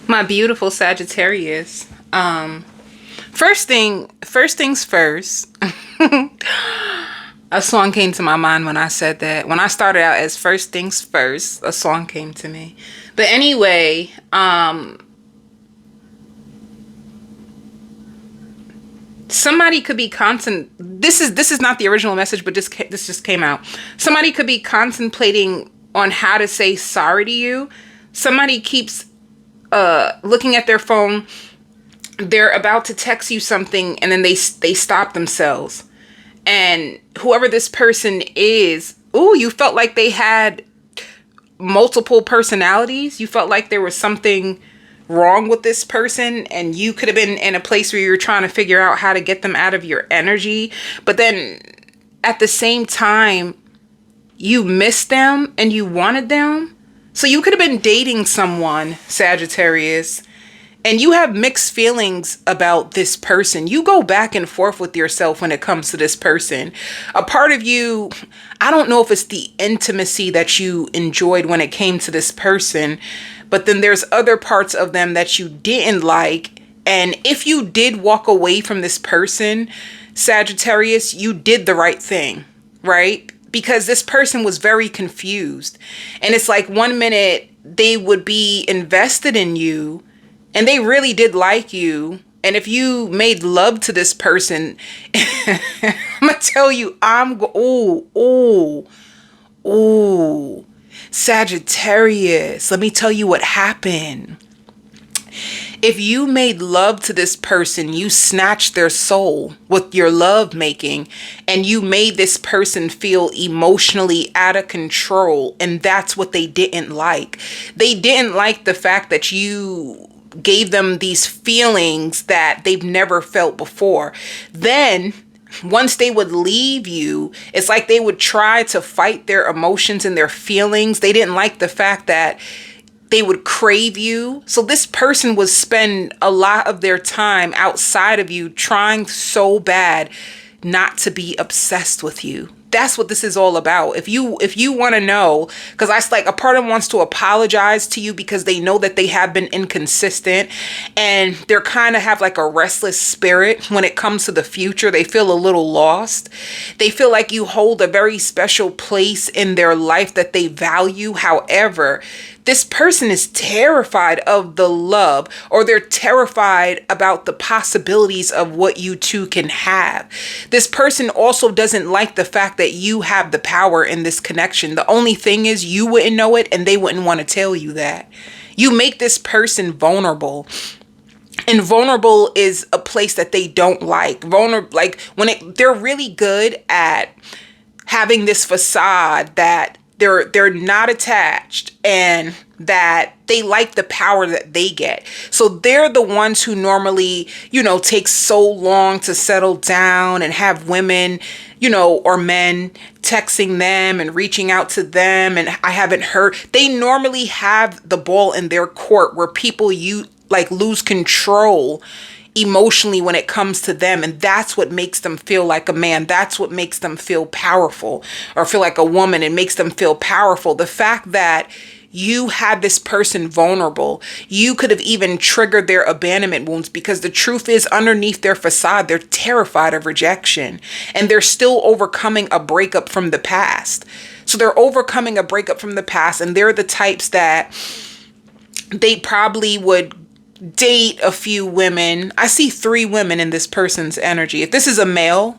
My beautiful Sagittarius. First things first. A song came to my mind when I said that. When I started out as first things first, a song came to me. But anyway, somebody could be this is not the original message, but this just came out. Somebody could be contemplating on how to say sorry to you. Somebody keeps looking at their phone. They're about to text you something and then they stop themselves. And whoever this person is, you felt like they had multiple personalities. You felt like there was something wrong with this person, and you could have been in a place where you're trying to figure out how to get them out of your energy. But then at the same time, you missed them and you wanted them. So you could have been dating someone, Sagittarius, and you have mixed feelings about this person. You go back and forth with yourself when it comes to this person. A part of you, I don't know if it's the intimacy that you enjoyed when it came to this person, but then there's other parts of them that you didn't like. And if you did walk away from this person, Sagittarius, you did the right thing, right? Because this person was very confused. And it's like 1 minute they would be invested in you, and they really did like you. And if you made love to this person, I'm going to tell you, Sagittarius, let me tell you what happened. If you made love to this person, you snatched their soul with your love making, and you made this person feel emotionally out of control. And that's what they didn't like. They didn't like the fact that you gave them these feelings that they've never felt before. Then once they would leave you, it's like they would try to fight their emotions and their feelings. They didn't like the fact that they would crave you. So this person would spend a lot of their time outside of you, trying so bad not to be obsessed with you. That's what this is all about. If you want to know, because I like, a part of them wants to apologize to you because they know that they have been inconsistent, and they're kind of have like a restless spirit when it comes to the future. They feel a little lost. They feel like you hold a very special place in their life that they value. However, this person is terrified of the love, or they're terrified about the possibilities of what you two can have. This person also doesn't like the fact that you have the power in this connection. The only thing is, you wouldn't know it, and they wouldn't want to tell you that. You make this person vulnerable. And vulnerable is a place that they don't like. Vulnerable, like they're really good at having this facade that they're not attached and that they like the power that they get. So they're the ones who normally, take so long to settle down and have women, or men texting them and reaching out to them. And I haven't heard, they normally have the ball in their court where people lose control emotionally when it comes to them. And that's what makes them feel like a man. That's what makes them feel powerful, or feel like a woman. It makes them feel powerful. The fact that you had this person vulnerable, you could have even triggered their abandonment wounds, because the truth is, underneath their facade, they're terrified of rejection, and they're still overcoming a breakup from the past. So they're overcoming a breakup from the past, and they're the types that they probably would date a few women. I see 3 women in this person's energy. If this is a male,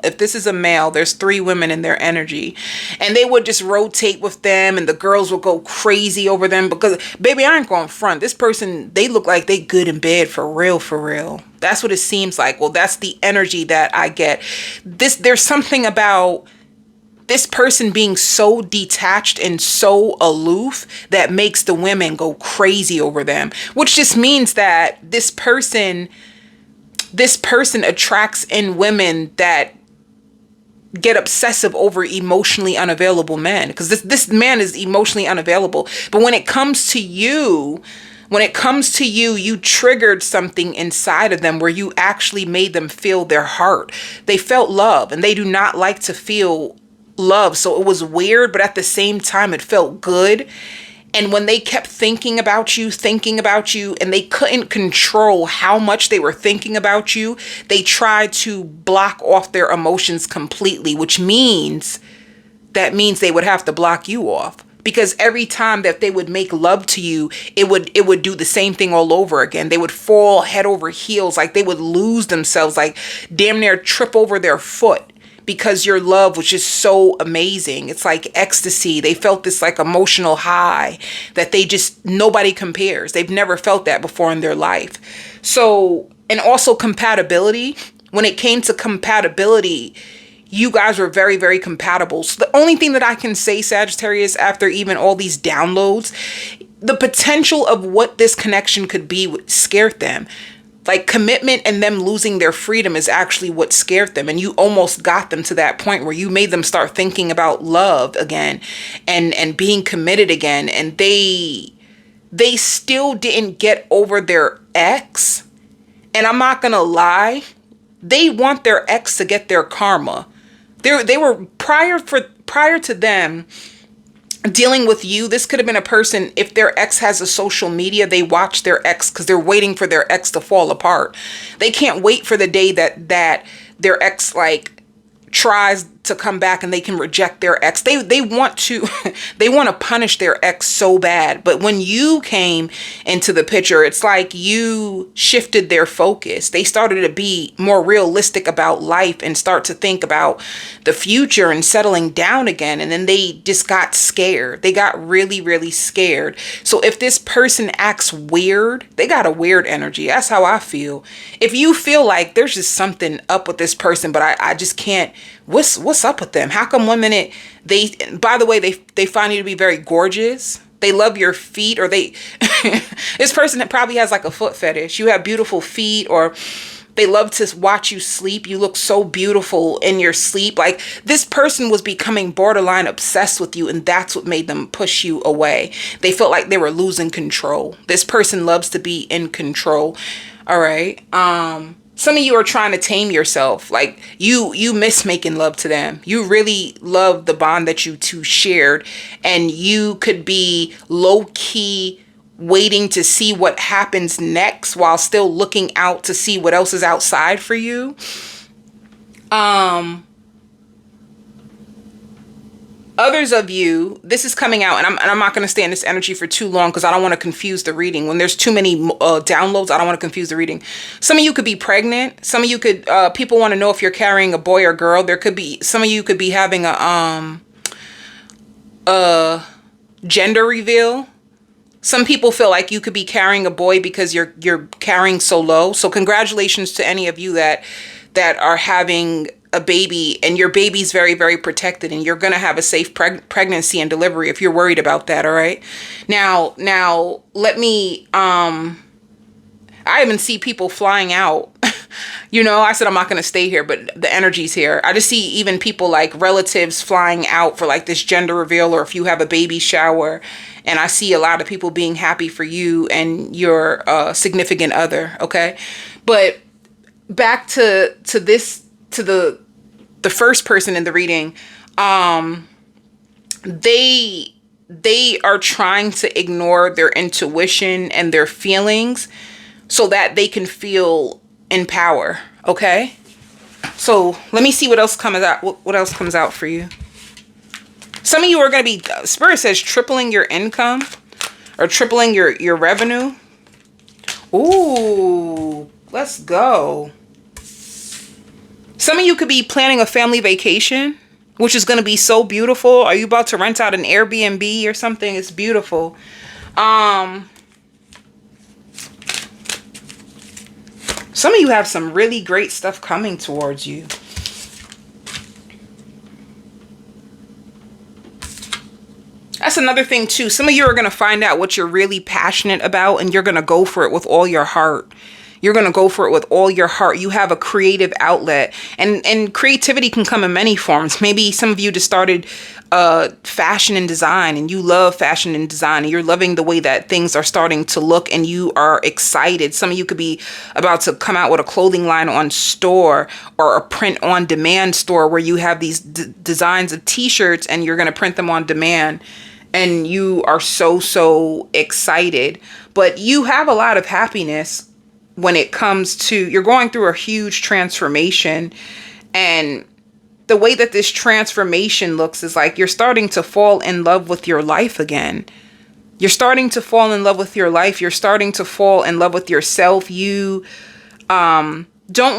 there's 3 women in their energy, and they would just rotate with them, and the girls will go crazy over them because, baby, I ain't going front. This person, they look like they good in bed for real, for real. That's what it seems like. Well, that's the energy that I get. There's something about this person being so detached and so aloof that makes the women go crazy over them, which just means that this person attracts in women that get obsessive over emotionally unavailable men, because this man is emotionally unavailable. But when it comes to you, you triggered something inside of them where you actually made them feel their heart. They felt love, and they do not like to feel love. So it was weird, but at the same time, it felt good. And when they kept thinking about you, and they couldn't control how much they were thinking about you, they tried to block off their emotions completely, which means they would have to block you off. Because every time that they would make love to you, it would do the same thing all over again. They would fall head over heels, like they would lose themselves, like damn near trip over their foot, because your love was just so amazing. It's like ecstasy. They felt this like emotional high that nobody compares. They've never felt that before in their life. So, and also compatibility. When it came to compatibility, you guys were very, very compatible. So the only thing that I can say, Sagittarius, after even all these downloads, the potential of what this connection could be scared them. Like commitment and them losing their freedom is actually what scared them. And you almost got them to that point where you made them start thinking about love again and being committed again. And they still didn't get over their ex. And I'm not going to lie, they want their ex to get their karma. They were prior to them dealing with you. This could have been a person, if their ex has a social media, they watch their ex because they're waiting for their ex to fall apart. They can't wait for the day that their ex like tries to come back and they can reject their ex. They want to they want to punish their ex so bad. But when you came into the picture, it's like you shifted their focus. They started to be more realistic about life and start to think about the future and settling down again. And then they just got scared. They got really, really scared. So if this person acts weird, they got a weird energy. That's how I feel. If you feel like there's just something up with this person, but I just can't, what's up with them? How come one minute by the way, they find you to be very gorgeous. They love your feet, or this person that probably has like a foot fetish. You have beautiful feet, or they love to watch you sleep. You look so beautiful in your sleep. Like this person was becoming borderline obsessed with you, and that's what made them push you away. They felt like they were losing control. This person loves to be in control. All right. Some of you are trying to tame yourself. Like you miss making love to them. You really love the bond that you two shared, and you could be low key waiting to see what happens next while still looking out to see what else is outside for you. Others of you, this is coming out, and I'm not going to stay in this energy for too long because I don't want to confuse the reading. When there's too many downloads, I don't want to confuse the reading. Some of you could be pregnant. Some of you could, people want to know if you're carrying a boy or girl. There could be, some of you could be having a gender reveal. Some people feel like you could be carrying a boy because you're carrying so low. So congratulations to any of you that are having a baby, and your baby's very, very protected, and you're going to have a safe pregnancy and delivery if you're worried about that. All right. Now let me, I even see people flying out. You know, I said I'm not going to stay here, but the energy's here. I just see even people like relatives flying out for like this gender reveal, or if you have a baby shower. And I see a lot of people being happy for you and your significant other. Okay. But back to this, to the first person in the reading, they are trying to ignore their intuition and their feelings so that they can feel in power. Okay. So let me see what else comes out. What else comes out for you? Some of you are going to be, Spirit says, tripling your income or tripling your revenue. Ooh, let's go. Some of you could be planning a family vacation, which is going to be so beautiful. Are you about to rent out an Airbnb or something? It's beautiful. Some of you have some really great stuff coming towards you. That's another thing too. Some of you are going to find out what you're really passionate about, and you're going to go for it with all your heart. You're going to go for it with all your heart. You have a creative outlet, and creativity can come in many forms. Maybe some of you just started fashion and design, and you love fashion and design, and you're loving the way that things are starting to look, and you are excited. Some of you could be about to come out with a clothing line on store, or a print on demand store where you have these designs of t-shirts and you're going to print them on demand. and you are so excited, but you have a lot of happiness when it comes to, you're going through a huge transformation. And the way that this transformation looks is like you're starting to fall in love with your life again. You're starting to fall in love with your life. You're starting to fall in love with yourself. You don't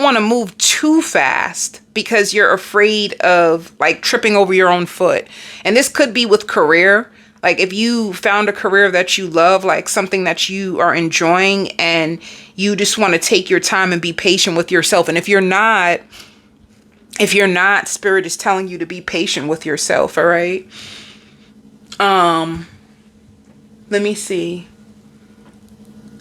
want to move too fast because you're afraid of like tripping over your own foot. And this could be with career. Like if you found a career that you love, like something that you are enjoying, and you just want to take your time and be patient with yourself. And if you're not, Spirit is telling you to be patient with yourself. All right. Let me see.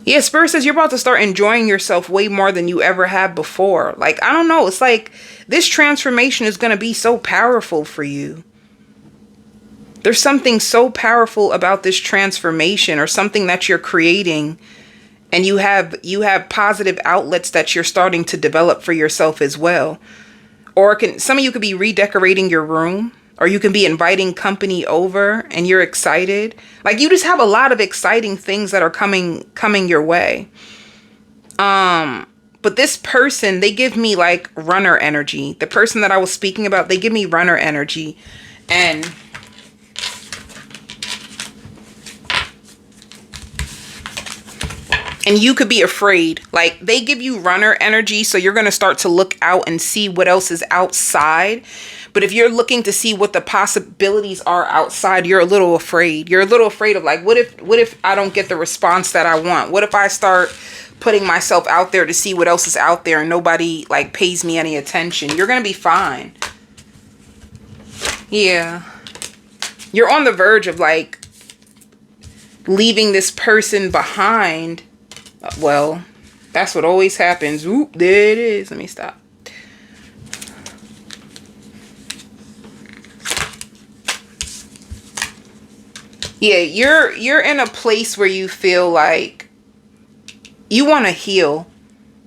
Yeah, Spirit says you're about to start enjoying yourself way more than you ever have before. Like, I don't know. It's like this transformation is going to be so powerful for you. There's something so powerful about this transformation, or something that you're creating, and you have positive outlets that you're starting to develop for yourself as well. Or some of you could be redecorating your room, or you can be inviting company over and you're excited. Like you just have a lot of exciting things that are coming your way. But this person, they give me like runner energy. The person that I was speaking about, they give me runner energy. And you could be afraid. Like they give you runner energy, so you're going to start to look out and see what else is outside. But if you're looking to see what the possibilities are outside, you're a little afraid. You're a little afraid of like, what if I don't get the response that I want? What if I start putting myself out there to see what else is out there and nobody like pays me any attention? You're going to be fine. Yeah. You're on the verge of like leaving this person behind. Well, that's what always happens. Oop, there it is. Let me stop. Yeah, you're in a place where you feel like you want to heal.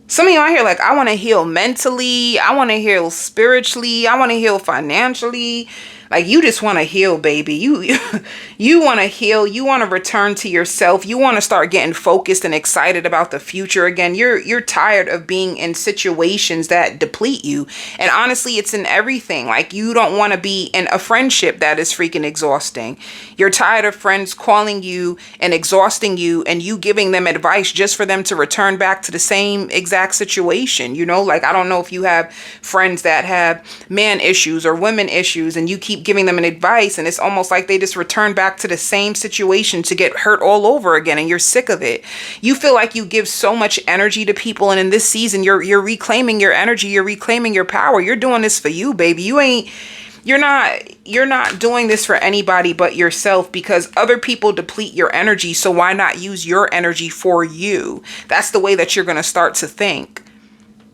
Some of you out here like, I want to heal mentally. I want to heal spiritually. I want to heal financially. Like you just want to heal, baby. You want to heal. You want to return to yourself. You want to start getting focused and excited about the future again. You're tired of being in situations that deplete you. And honestly, it's in everything. Like you don't want to be in a friendship that is freaking exhausting. You're tired of friends calling you and exhausting you, and you giving them advice just for them to return back to the same exact situation. You know, like I don't know if you have friends that have man issues or women issues, and you keep giving them an advice, and it's almost like they just return back to the same situation to get hurt all over again, and you're sick of it. You feel like you give so much energy to people, and in this season you're reclaiming your energy, you're reclaiming your power. You're doing this for you, baby. You're not doing this for anybody but yourself, because other people deplete your energy. So why not use your energy for you? That's the way that you're going to start to think.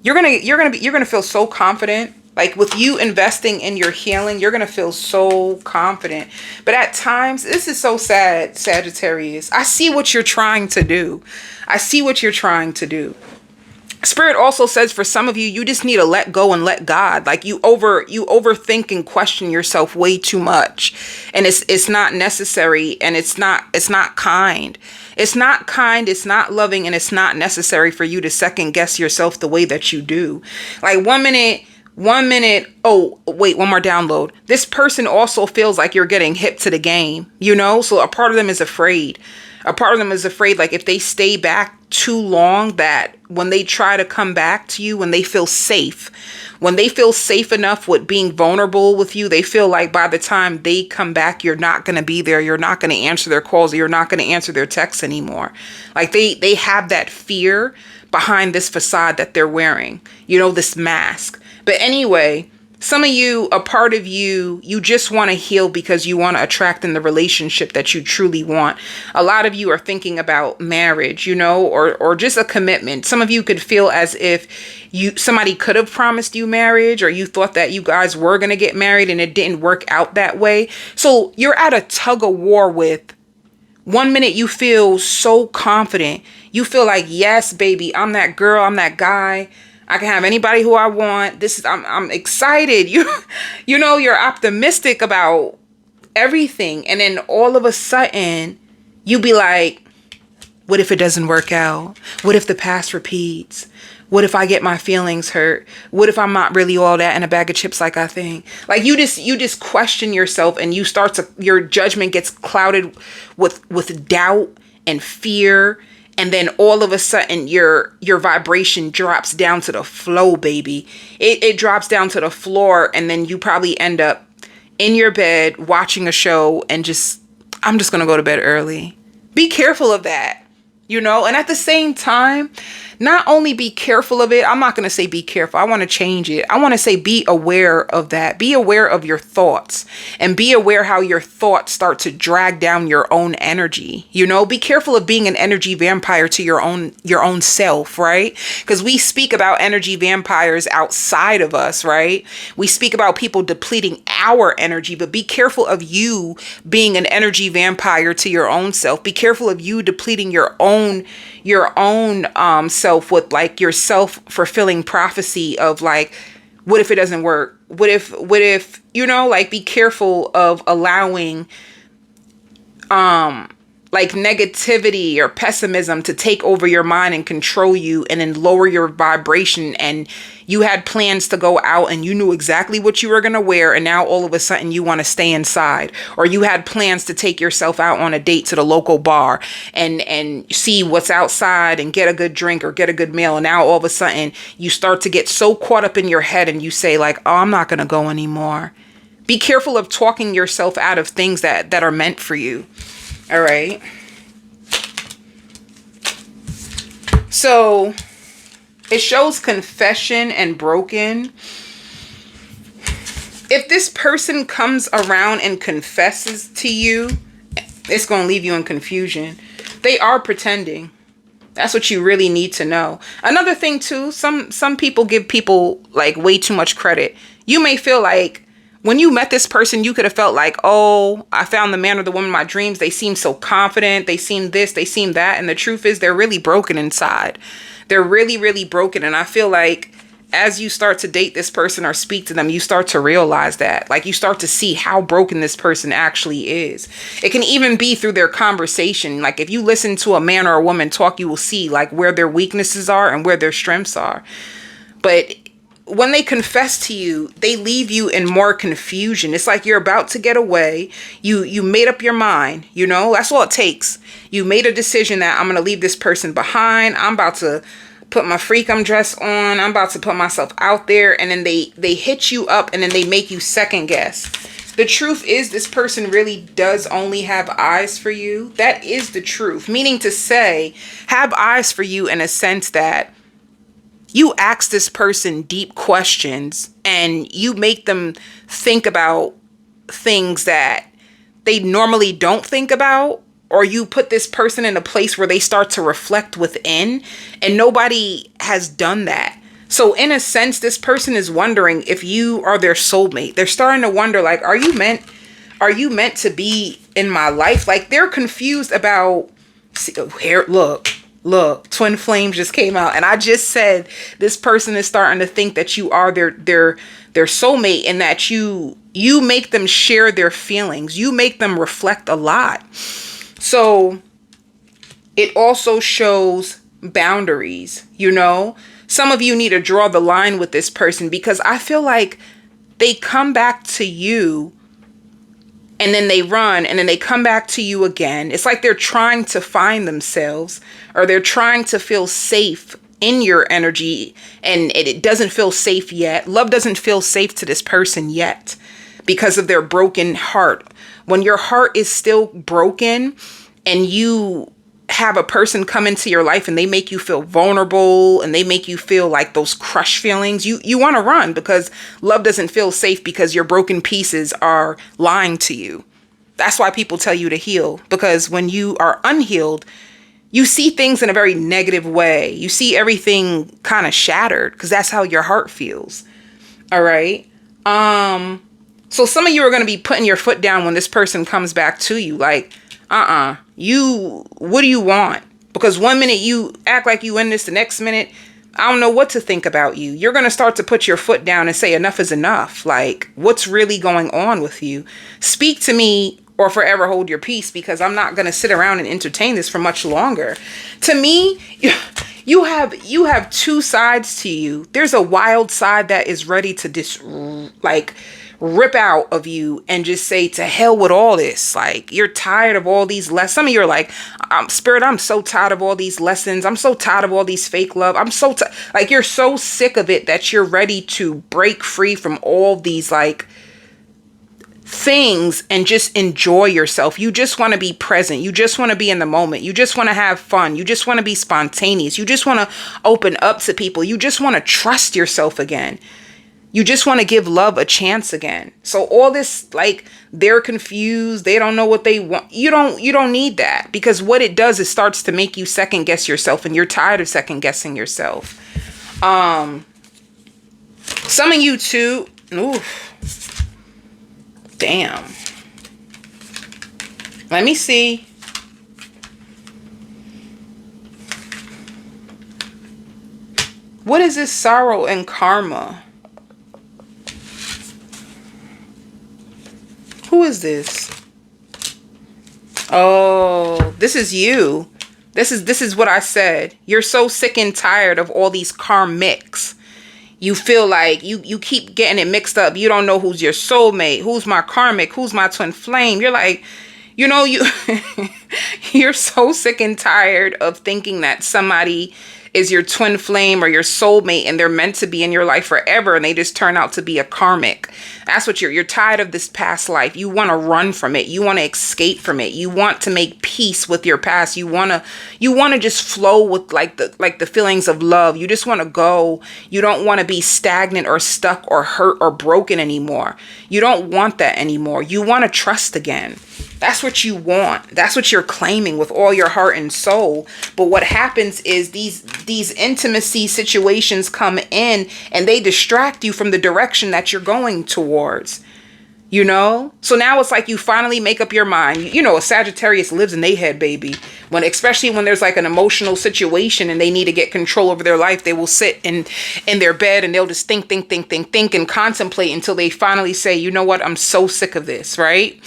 You're going to feel so confident. Like with you investing in your healing, you're going to feel so confident. But at times, this is so sad, Sagittarius. I see what you're trying to do. I see what you're trying to do. Spirit also says for some of you, you just need to let go and let God. Like you overthink and question yourself way too much. And it's not necessary, and it's not kind. It's not kind, it's not loving, and it's not necessary for you to second guess yourself the way that you do. Like 1 minute, oh, wait, one more download. This person also feels like you're getting hip to the game, you know? So a part of them is afraid. A part of them is afraid, like if they stay back too long, that when they try to come back to you, when they feel safe enough with being vulnerable with you, they feel like by the time they come back, you're not going to be there. You're not going to answer their calls. You're not going to answer their texts anymore. Like they have that fear behind this facade that they're wearing, you know, this mask. But anyway, some of you, a part of you, you just want to heal because you want to attract in the relationship that you truly want. A lot of you are thinking about marriage, you know, or just a commitment. Some of you could feel as if somebody could have promised you marriage, or you thought that you guys were going to get married and it didn't work out that way. So you're at a tug of war with, 1 minute you feel so confident. You feel like, yes, baby, I'm that girl, I'm that guy. I can have anybody who I want. I'm excited. You know, you're optimistic about everything. And then all of a sudden, you be like, what if it doesn't work out? What if the past repeats? What if I get my feelings hurt? What if I'm not really all that in a bag of chips like I think? Like you just question yourself, and your judgment gets clouded with doubt and fear. And then all of a sudden your vibration drops down to the floor, baby. It drops down to the floor, and then you probably end up in your bed watching a show and I'm just going to go to bed early. Be careful of that. And at the same time, not only be careful of it, I'm not going to say be careful. I want to change it. I want to say be aware of that. Be aware of your thoughts, and be aware how your thoughts start to drag down your own energy. Be careful of being an energy vampire to your own self, right? Because we speak about energy vampires outside of us, right? We speak about people depleting our energy, but be careful of you being an energy vampire to your own self. Be careful of you depleting your own self with like your self-fulfilling prophecy of like, what if it doesn't work? What if, like be careful of allowing like negativity or pessimism to take over your mind and control you, and then lower your vibration. And you had plans to go out and you knew exactly what you were going to wear, and now all of a sudden you want to stay inside. Or you had plans to take yourself out on a date to the local bar and see what's outside and get a good drink or get a good meal, and now all of a sudden you start to get so caught up in your head and you say like, oh, I'm not going to go anymore. Be careful of talking yourself out of things that are meant for you. All right. So it shows confession and broken. If this person comes around and confesses to you, it's going to leave you in confusion. They are pretending. That's what you really need to know. Another thing too, some people give people like way too much credit. You may feel like when you met this person, you could have felt like, oh, I found the man or the woman of my dreams. They seem so confident. They seem this, they seem that. And the truth is they're really broken inside. They're really, really broken. And I feel like as you start to date this person or speak to them, you start to realize that. Like you start to see how broken this person actually is. It can even be through their conversation. Like if you listen to a man or a woman talk, you will see like where their weaknesses are and where their strengths are. But when they confess to you, they leave you in more confusion. It's like you're about to get away. You made up your mind, that's all it takes. You made a decision that I'm going to leave this person behind. I'm about to put my freakum dress on. I'm about to put myself out there. And then they hit you up, and then they make you second guess. The truth is this person really does only have eyes for you. That is the truth. Meaning to say, have eyes for you in a sense that you ask this person deep questions and you make them think about things that they normally don't think about, or you put this person in a place where they start to reflect within, and nobody has done that. So in a sense, this person is wondering if you are their soulmate. They're starting to wonder like, are you meant to be in my life? Like they're confused about, here, Look, twin flames just came out, and I just said this person is starting to think that you are their soulmate, and that you make them share their feelings. You make them reflect a lot. So it also shows boundaries, Some of you need to draw the line with this person, because I feel like they come back to you and then they run, and then they come back to you again. It's like they're trying to find themselves, or they're trying to feel safe in your energy, and it doesn't feel safe yet. Love doesn't feel safe to this person yet because of their broken heart. When your heart is still broken and you have a person come into your life and they make you feel vulnerable and they make you feel like those crushed feelings, you want to run, because love doesn't feel safe because your broken pieces are lying to you. That's why people tell you to heal, because when you are unhealed, you see things in a very negative way. You see everything kind of shattered because that's how your heart feels. All right. So some of you are going to be putting your foot down when this person comes back to you. Like, what do you want? Because one minute you act like you in this, the next minute I don't know what to think about you. You're going to start to put your foot down and say enough is enough. Like, what's really going on with you? Speak to me or forever hold your peace, because I'm not going to sit around and entertain this for much longer. To me, you have two sides to you. There's a wild side that is ready to rip out of you and just say to hell with all this. Like, you're tired of all these lessons. Some of you are like, Spirit, I'm so tired of all these lessons. I'm so tired of all these fake love. I'm so like, you're so sick of it that you're ready to break free from all these like things and just enjoy yourself. You just want to be present. You just want to be in the moment. You just want to have fun. You just want to be spontaneous. You just want to open up to people. You just want to trust yourself again. You just want to give love a chance again. So all this, like, they're confused. They don't know what they want. You don't need that, because what it does is starts to make you second guess yourself, and you're tired of second guessing yourself. Some of you too. Oof. Damn. Let me see. What is this sorrow and karma? Who is this? Oh, this is you. This is what I said. You're so sick and tired of all these karmics. You feel like you keep getting it mixed up. You don't know who's your soulmate, who's my karmic, who's my twin flame. You're like, you're so sick and tired of thinking that somebody is your twin flame or your soulmate and they're meant to be in your life forever, and they just turn out to be a karmic. That's what you're tired of, this past life. You want to run from it. You want to escape from it. You want to make peace with your past. You want to just flow with like the feelings of love. You just want to go. You don't want to be stagnant or stuck or hurt or broken anymore. You don't want that anymore. You want to trust again. That's what you want. That's what you're claiming with all your heart and soul. But what happens is these intimacy situations come in and they distract you from the direction that you're going towards. So now it's like you finally make up your mind. A Sagittarius lives in their head, baby. Especially when there's like an emotional situation and they need to get control over their life, they will sit in their bed and they'll just think and contemplate until they finally say, you know what, I'm so sick of this, right?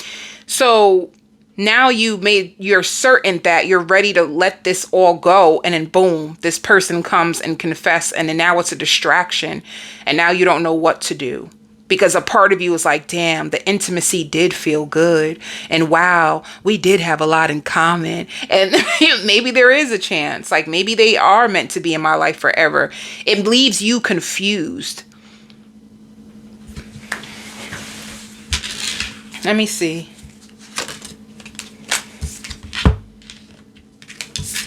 So now you're certain that you're ready to let this all go. And then boom, this person comes and confess. And then now it's a distraction. And now you don't know what to do, because a part of you is like, damn, the intimacy did feel good. And wow, we did have a lot in common. And maybe there is a chance, like maybe they are meant to be in my life forever. It leaves you confused. Let me see.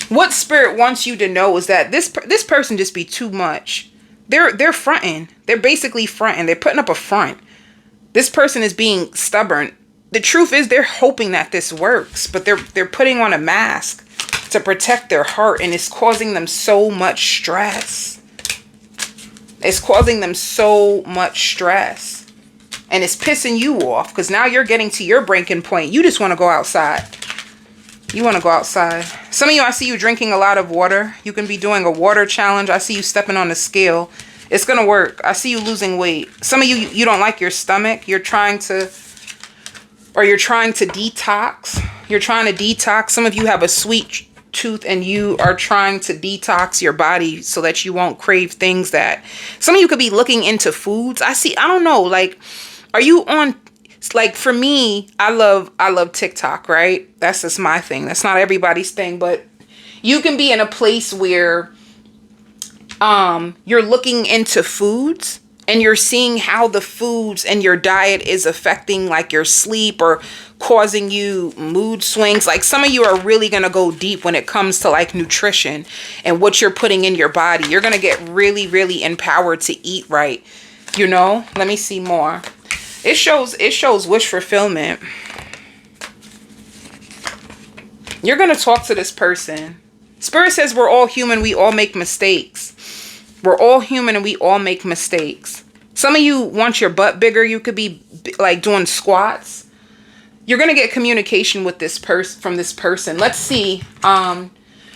What Spirit wants you to know is that this person just be too much. They're fronting. They're basically fronting. They're putting up a front. This person is being stubborn. The truth is they're hoping that this works, but they're putting on a mask to protect their heart, and it's causing them so much stress. It's causing them so much stress. And it's pissing you off, because now you're getting to your breaking point. You just want to go outside. You want to go outside. Some of you, I see you drinking a lot of water. You can be doing a water challenge. I see you stepping on the scale. It's going to work. I see you losing weight. Some of you don't like your stomach. You're trying to detox. You're trying to detox. Some of you have a sweet tooth and you are trying to detox your body so that you won't crave things that... Some of you could be looking into foods. I don't know. Like, are you on... Like, for me, I love TikTok, right? That's just my thing. That's not everybody's thing, but you can be in a place where you're looking into foods and you're seeing how the foods and your diet is affecting like your sleep or causing you mood swings. Like, some of you are really going to go deep when it comes to like nutrition and what you're putting in your body. You're going to get really, really empowered to eat right. Let me see more. It shows wish fulfillment. You're going to talk to this person. Spirit says we're all human. We all make mistakes. We're all human and we all make mistakes. Some of you want your butt bigger. You could be like doing squats. You're going to get communication with this person from this person. Let's see.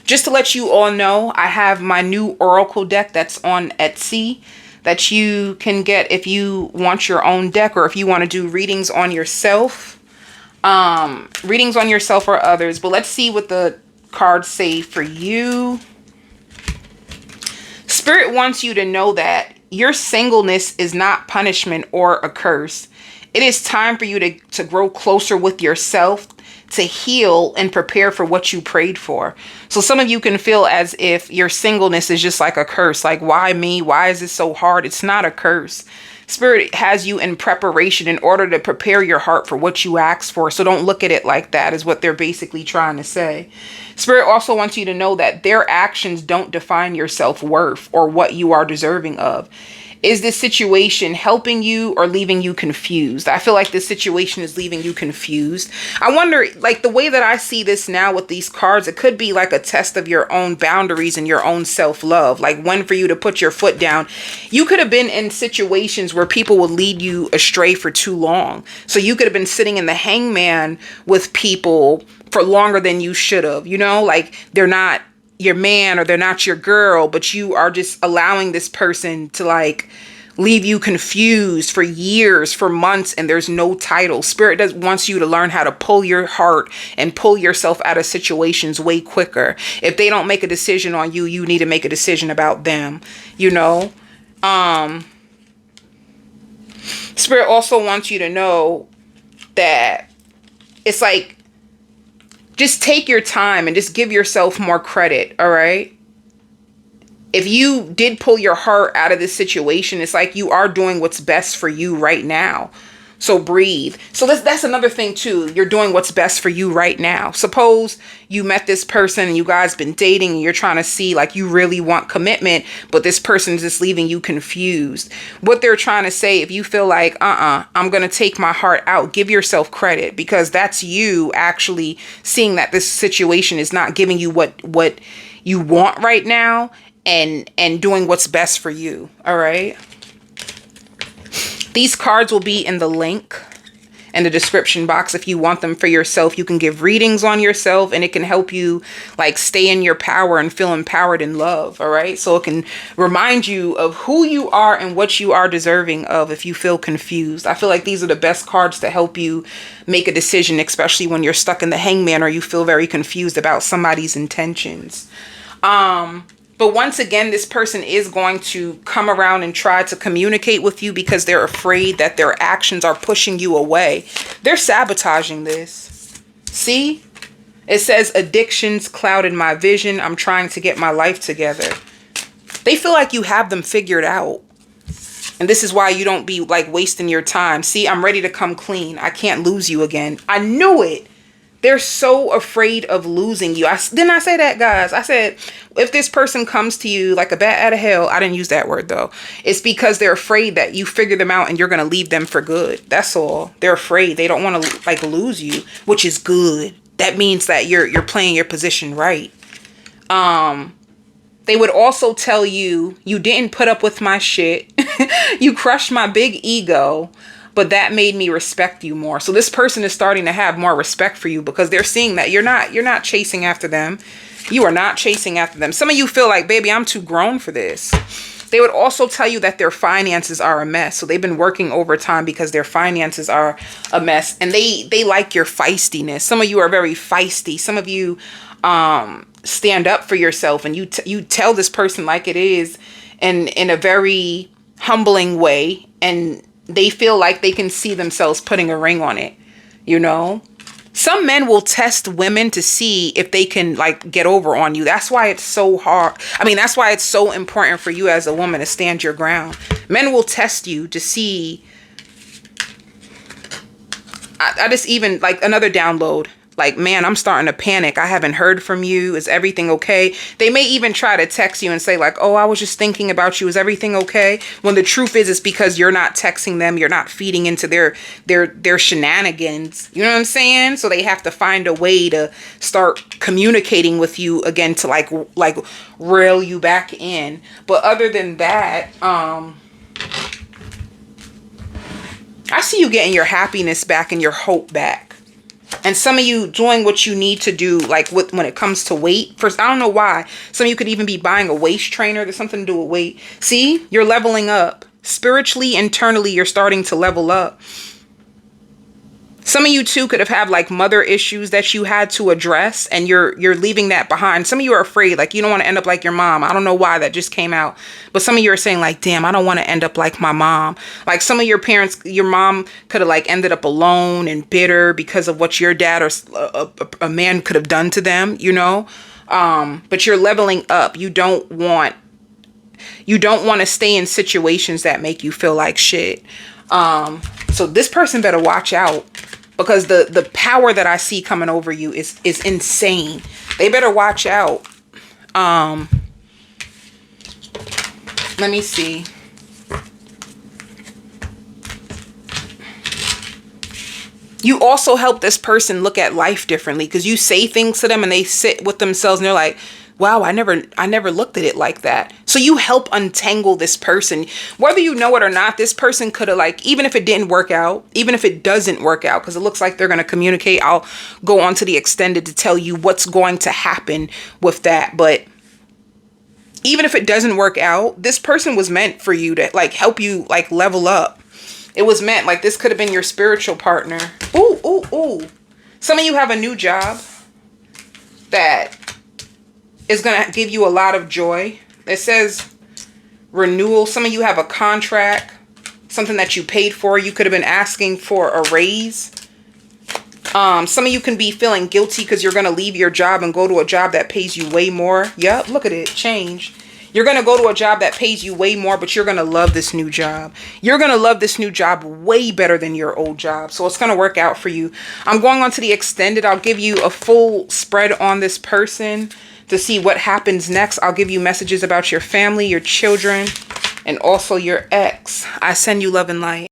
Just to let you all know, I have my new Oracle deck that's on Etsy that you can get if you want your own deck, or if you want to do readings on yourself. Readings on yourself or others. But let's see what the cards say for you. Spirit wants you to know that your singleness is not punishment or a curse. It is time for you to grow closer with yourself, to heal and prepare for what you prayed for. So some of you can feel as if your singleness is just like a curse. Like, why me? Why is this so hard? It's not a curse. Spirit has you in preparation in order to prepare your heart for what you asked for. So don't look at it like that, is what they're basically trying to say. Spirit also wants you to know that their actions don't define your self-worth or what you are deserving of. Is this situation helping you or leaving you confused? I feel like this situation is leaving you confused. I wonder, like, the way that I see this now with these cards, it could be like a test of your own boundaries and your own self-love. Like, when for you to put your foot down. You could have been in situations where people would lead you astray for too long. So you could have been sitting in the hangman with people for longer than you should have. You know, like, they're not your man or they're not your girl, but you are just allowing this person to, like, leave you confused for years, for months, and there's no title. Spirit wants you to learn how to pull your heart and pull yourself out of situations way quicker. If they don't make a decision on you, you need to make a decision about them, you know? Spirit also wants you to know that it's like, just take your time and just give yourself more credit, all right? If you did pull your heart out of this situation, it's like you are doing what's best for you right now. So breathe. So that's another thing too. You're doing what's best for you right now. Suppose you met this person and you guys been dating and you're trying to see, like, you really want commitment, but this person's just leaving you confused. What they're trying to say, if you feel like, I'm going to take my heart out, give yourself credit, because that's you actually seeing that this situation is not giving you what you want right now, and doing what's best for you. All right. These cards will be in the link in the description box. If you want them for yourself, you can give readings on yourself, and it can help you, like, stay in your power and feel empowered in love. All right. So it can remind you of who you are and what you are deserving of if you feel confused. I feel like these are the best cards to help you make a decision, especially when you're stuck in the hangman or you feel very confused about somebody's intentions. But once again, this person is going to come around and try to communicate with you because they're afraid that their actions are pushing you away. They're sabotaging this. See? It says, addictions clouded my vision. I'm trying to get my life together. They feel like you have them figured out. And this is why you don't be, like, wasting your time. See, I'm ready to come clean. I can't lose you again. I knew it. They're so afraid of losing you. Didn't I say that, guys? I said, if this person comes to you like a bat out of hell, I didn't use that word though. It's because they're afraid that you figure them out and you're going to leave them for good. That's all. They're afraid. They don't want to, like, lose you, which is good. That means that you're playing your position right. They would also tell you, you didn't put up with my shit. You crushed my big ego. But that made me respect you more. So this person is starting to have more respect for you because they're seeing that you're not chasing after them. You are not chasing after them. Some of you feel like, baby, I'm too grown for this. They would also tell you that their finances are a mess. So they've been working overtime because their finances are a mess. And they like your feistiness. Some of you are very feisty. Some of you stand up for yourself, and you tell this person like it is, and in a very humbling way. And they feel like they can see themselves putting a ring on it, you know? Some men will test women to see if they can, like, get over on you. That's why it's so hard. I mean, that's why it's so important for you as a woman to stand your ground. Men will test you to see. I just even, like, another download. Like, man, I'm starting to panic. I haven't heard from you. Is everything okay? They may even try to text you and say, like, oh, I was just thinking about you. Is everything okay? When the truth is, it's because you're not texting them. You're not feeding into their shenanigans. You know what I'm saying? So they have to find a way to start communicating with you again to like reel you back in. But other than that, I see you getting your happiness back and your hope back. And some of you doing what you need to do, like when it comes to weight. First, I don't know why. Some of you could even be buying a waist trainer. There's something to do with weight. See, you're leveling up. Spiritually, internally, you're starting to level up. Some of you too could have had like mother issues that you had to address, and you're leaving that behind. Some of you are afraid, like you don't want to end up like your mom. I don't know why that just came out, but some of you are saying like, damn, I don't want to end up like my mom. Like some of your parents, your mom could have like ended up alone and bitter because of what your dad or a man could have done to them, you know. But you're leveling up. You don't want to stay in situations that make you feel like shit. So this person better watch out, because the power that I see coming over you is insane. They better watch out. Let me see. You also help this person look at life differently, because you say things to them and they sit with themselves and they're like, wow, I never looked at it like that. So you help untangle this person. Whether you know it or not, this person could have, like, even if it didn't work out, even if it doesn't work out, because it looks like they're going to communicate. I'll go on to the extended to tell you what's going to happen with that. But even if it doesn't work out, this person was meant for you to like help you like level up. It was meant, like, this could have been your spiritual partner. Ooh, ooh, ooh. Some of you have a new job that is going to give you a lot of joy. It says renewal. Some of you have a contract, something that you paid for. You could have been asking for a raise. Some of you can be feeling guilty because you're going to leave your job and go to a job that pays you way more. Yep, look at it, change. You're going to go to a job that pays you way more, but you're going to love this new job. You're going to love this new job way better than your old job. So it's going to work out for you. I'm going on to the extended. I'll give you a full spread on this person to see what happens next. I'll give you messages about your family, your children, and also your ex. I send you love and light.